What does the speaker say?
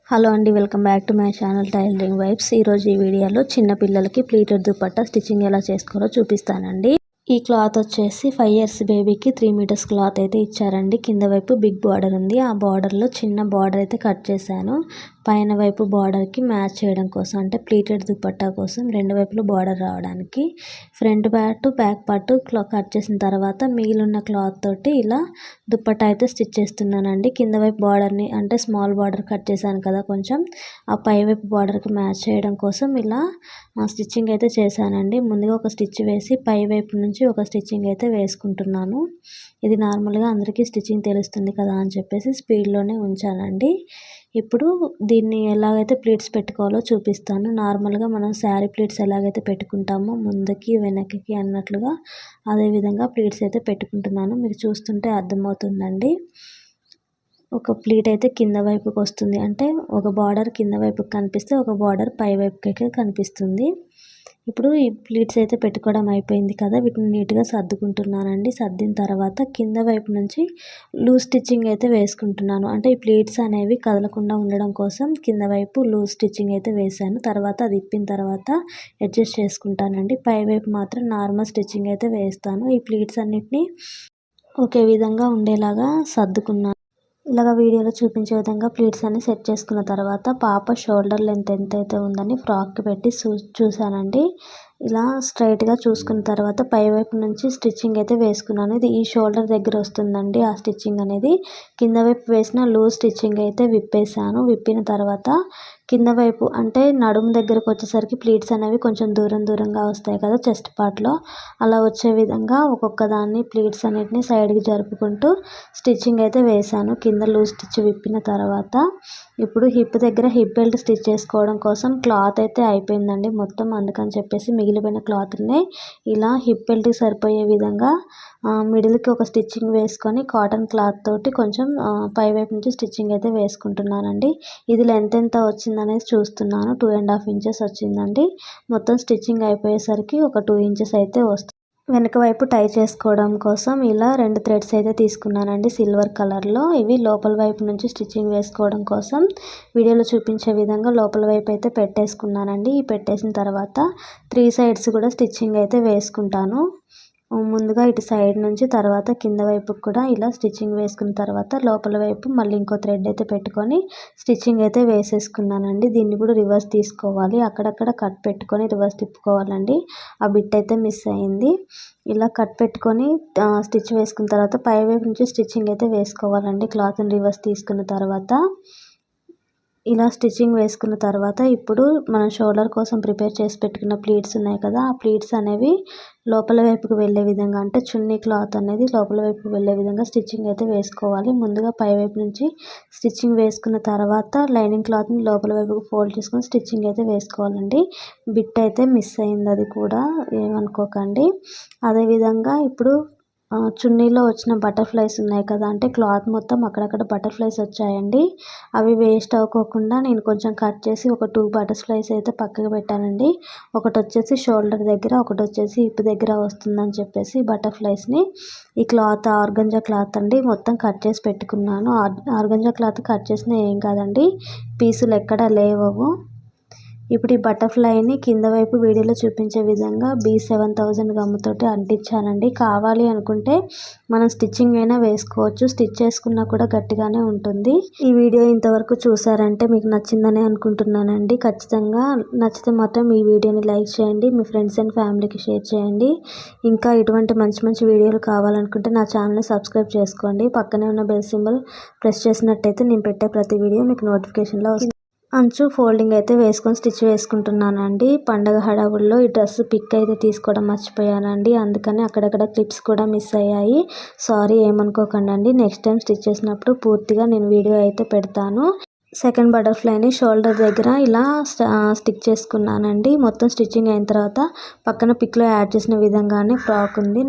Hello అండి, welcome back to my channel tailoring vibes. ఈరోజు ఈ వీడియోలో చిన్న పిల్లలకి ప్లీటెడ్ దుపట్టా స్టిచ్చింగ్ ఎలా చేసుకోవాలో చూపిస్తానండి. ఈ క్లాత్ వచ్చేసి 5 ఇయర్స్ బేబీకి 3 మీటర్స్ క్లాత్ అయితే ఇచ్చారండి. కింద వైపు బిగ్ బార్డర్ ఉంది. ఆ బార్డర్లో చిన్న బార్డర్ అయితే కట్ చేశాను. పైన వైపు బార్డర్కి మ్యాచ్ చేయడం కోసం, అంటే ప్లీటెడ్ దుపట్టా కోసం రెండు వైపులు బార్డర్ రావడానికి front part back part cut చేసిన తర్వాత మిగిలిన క్లాత్ తోటి ఇలా దుపట్టా అయితే స్టిచ్ చేస్తున్నానండి. కింద వైపు బార్డర్ని, అంటే స్మాల్ బార్డర్ కట్ చేశాను కదా కొంచెం, ఆ పై వైపు బార్డర్కి మ్యాచ్ చేయడం కోసం ఇలా స్టిచ్చింగ్ అయితే చేశానండి. ముందుగా ఒక స్టిచ్ వేసి పై వైపు నుంచి ఒక స్టిచ్చింగ్ అయితే వేసుకుంటున్నాను. ఇది నార్మల్గా అందరికీ స్టిచ్చింగ్ తెలుస్తుంది కదా అని చెప్పేసి స్పీడ్లోనే ఉంచానండి. ఇప్పుడు దీన్ని ఎలాగైతే ప్లీట్స్ పెట్టుకోవాలో చూపిస్తాను. నార్మల్గా మనం శారీ ప్లీట్స్ ఎలాగైతే పెట్టుకుంటామో ముందుకి వెనక్కి అన్నట్లుగా అదేవిధంగా ప్లీట్స్ అయితే పెట్టుకుంటున్నాను. మీకు చూస్తుంటే అర్థమవుతుందండి. ఒక ప్లీట్ అయితే కింద వైపుకి వస్తుంది, అంటే ఒక బార్డర్ కింద వైపుకి కనిపిస్తే ఒక బార్డర్ పై వైపుకి కనిపిస్తుంది. ఇప్పుడు ఈ ప్లీట్స్ అయితే పెట్టుకోవడం అయిపోయింది కదా, వీటిని నీట్గా సర్దుకుంటున్నానండి. సర్దిన తర్వాత కింద వైపు నుంచి లూజ్ స్టిచ్చింగ్ అయితే వేసుకుంటున్నాను. అంటే ఈ ప్లీట్స్ అనేవి కదలకుండా ఉండడం కోసం కింద వైపు లూజ్ స్టిచ్చింగ్ అయితే వేసాను. తర్వాత అది ఇప్పిన తర్వాత అడ్జస్ట్ చేసుకుంటానండి. పై వైపు మాత్రం నార్మల్ స్టిచ్చింగ్ అయితే వేస్తాను. ఈ ప్లీట్స్ అన్నిటినీ ఒకే విధంగా ఉండేలాగా సర్దుకున్నాను. ఇలాగ వీడియోలో చూపించే విధంగా ప్లీట్స్ అన్ని సెట్ చేసుకున్న తర్వాత పాప షోల్డర్ లెంత్ ఎంత అయితే ఉందని ఫ్రాక్కి పెట్టి చూసానండి. ఇలా స్ట్రైట్గా చూసుకున్న తర్వాత పై వైపు నుంచి స్టిచ్చింగ్ అయితే వేసుకున్నాను. ఇది ఈ షోల్డర్ దగ్గర వస్తుందండి ఆ స్టిచ్చింగ్ అనేది. కింద వైపు వేసిన లూజ్ స్టిచ్చింగ్ అయితే విప్పేసాను. విప్పిన తర్వాత కింద వైపు, అంటే నడుము దగ్గరకు వచ్చేసరికి ప్లీట్స్ అనేవి కొంచెం దూరంగా వస్తాయి కదా చెస్ట్ పార్ట్లో, అలా వచ్చే విధంగా ఒక్కొక్క దాన్ని ప్లీట్స్ అన్నిటిని సైడ్కి జరుపుకుంటూ స్టిచ్చింగ్ అయితే వేసాను. కింద లూజ్ స్టిచ్ విప్పిన తర్వాత ఇప్పుడు హిప్ దగ్గర హిప్ బెల్ట్ స్టిచ్ చేసుకోవడం కోసం క్లాత్ అయితే అయిపోయిందండి మొత్తం. అందుకని చెప్పేసి మిగిలిపోయిన క్లాత్ని ఇలా హిప్ బెల్ట్కి సరిపోయే విధంగా మిడిల్కి ఒక స్టిచ్చింగ్ వేసుకొని కాటన్ క్లాత్ తోటి కొంచెం పై వైపు నుంచి స్టిచ్చింగ్ అయితే వేసుకుంటున్నానండి. ఇది లెంత్ ఎంత వచ్చిందనేది చూస్తున్నాను. 2.5 ఇంచెస్ వచ్చిందండి. మొత్తం స్టిచ్చింగ్ అయిపోయేసరికి ఒక 2 ఇంచెస్ అయితే వస్తుంది. వెనక వైపు టై చేసుకోవడం కోసం ఇలా 2 థ్రెడ్స్ అయితే తీసుకున్నానండి సిల్వర్ కలర్లో. ఇవి లోపల వైపు నుంచి స్టిచ్చింగ్ వేసుకోవడం కోసం వీడియోలో చూపించే విధంగా లోపల వైపు అయితే పెట్టేసుకున్నానండి. ఈ పెట్టేసిన తర్వాత 3 సైడ్స్ కూడా స్టిచ్చింగ్ అయితే వేసుకుంటాను. ముందుగా ఇటు సైడ్ నుంచి, తర్వాత కింద వైపుకి కూడా ఇలా స్టిచ్చింగ్ వేసుకున్న తర్వాత లోపల వైపు మళ్ళీ ఇంకో థ్రెడ్ అయితే పెట్టుకొని స్టిచ్చింగ్ అయితే వేసేసుకున్నానండి. దీన్ని కూడా రివర్స్ తీసుకోవాలి. అక్కడక్కడ కట్ పెట్టుకొని రివర్స్ తిప్పుకోవాలండి. ఆ బిట్ అయితే మిస్ అయింది. ఇలా కట్ పెట్టుకొని స్టిచ్ వేసుకున్న తర్వాత పై వైపు నుంచి స్టిచ్చింగ్ అయితే వేసుకోవాలండి. క్లాత్ని రివర్స్ తీసుకున్న తర్వాత ఇలా స్టిచ్చింగ్ వేసుకున్న తర్వాత ఇప్పుడు మనం షోల్డర్ కోసం ప్రిపేర్ చేసి పెట్టుకున్న ప్లీట్స్ ఉన్నాయి కదా, ఆ ప్లీట్స్ అనేవి లోపల వైపుకు వెళ్ళే విధంగా, అంటే చున్నీ క్లాత్ అనేది లోపల వైపుకు వెళ్ళే విధంగా స్టిచ్చింగ్ అయితే వేసుకోవాలి. ముందుగా పై వైపు నుంచి స్టిచ్చింగ్ వేసుకున్న తర్వాత లైనింగ్ క్లాత్ని లోపల వైపుకు ఫోల్డ్ చేసుకొని స్టిచ్చింగ్ అయితే వేసుకోవాలండి. బిట్ అయితే మిస్ అయింది, అది కూడా ఏమనుకోకండి. అదేవిధంగా ఇప్పుడు చున్నీలో వచ్చిన బటర్ఫ్లైస్ ఉన్నాయి కదా, అంటే క్లాత్ మొత్తం అక్కడక్కడ బటర్ఫ్లైస్ వచ్చాయండి. అవి వేస్ట్ అవ్వకోకుండా నేను కొంచెం కట్ చేసి ఒక 2 బటర్ఫ్లైస్ అయితే పక్కకు పెట్టానండి. ఒకటి వచ్చేసి షోల్డర్ దగ్గర, ఒకటి వచ్చేసి హిప్ దగ్గర వస్తుందని చెప్పేసి బటర్ఫ్లైస్ని ఈ క్లాత్ ఆర్గంజా క్లాత్ అండి మొత్తం కట్ చేసి పెట్టుకున్నాను. ఆర్గంజా క్లాత్ కట్ చేసిన ఏం కాదండి, పీసులు ఎక్కడా లేవవు. ఇప్పుడు ఈ బటర్ఫ్లైని కింద వైపు వీడియోలో చూపించే విధంగా B7000 గమ్ముతోటి అంటించానండి. కావాలి అనుకుంటే మనం స్టిచ్చింగ్ అయినా వేసుకోవచ్చు, స్టిచ్ చేసుకున్నా కూడా గట్టిగానే ఉంటుంది. ఈ వీడియో ఇంతవరకు చూసారంటే మీకు నచ్చిందని అనుకుంటున్నానండి. ఖచ్చితంగా నచ్చితే మాత్రం ఈ వీడియోని లైక్ చేయండి, మీ ఫ్రెండ్స్ అండ్ ఫ్యామిలీకి షేర్ చేయండి. ఇంకా ఇటువంటి మంచి వీడియోలు కావాలనుకుంటే నా ఛానల్ని సబ్స్క్రైబ్ చేసుకోండి. పక్కనే ఉన్న బెల్ సింబల్ ప్రెస్ చేసినట్టయితే నేను పెట్టే ప్రతి వీడియో మీకు నోటిఫికేషన్లో వస్తుంది. అంచు ఫోల్డింగ్ అయితే వేసుకొని స్టిచ్ వేసుకుంటున్నానండి. పండగ హడావుల్లో ఈ డ్రెస్ పిక్ అయితే తీసుకోవడం మర్చిపోయానండి, అందుకని అక్కడక్కడ క్లిప్స్ కూడా మిస్ అయ్యాయి. సారీ, ఏమనుకోకండి. నెక్స్ట్ టైం స్టిచ్ చేసినప్పుడు పూర్తిగా నేను వీడియో అయితే పెడతాను. సెకండ్ బటర్ఫ్లైని షోల్డర్ దగ్గర ఇలా స్టిక్ చేసుకున్నానండి. మొత్తం స్టిచ్చింగ్ అయిన తర్వాత పక్కన పిక్లో యాడ్ చేసిన విధంగానే ఫ్రాక్ ఉంది.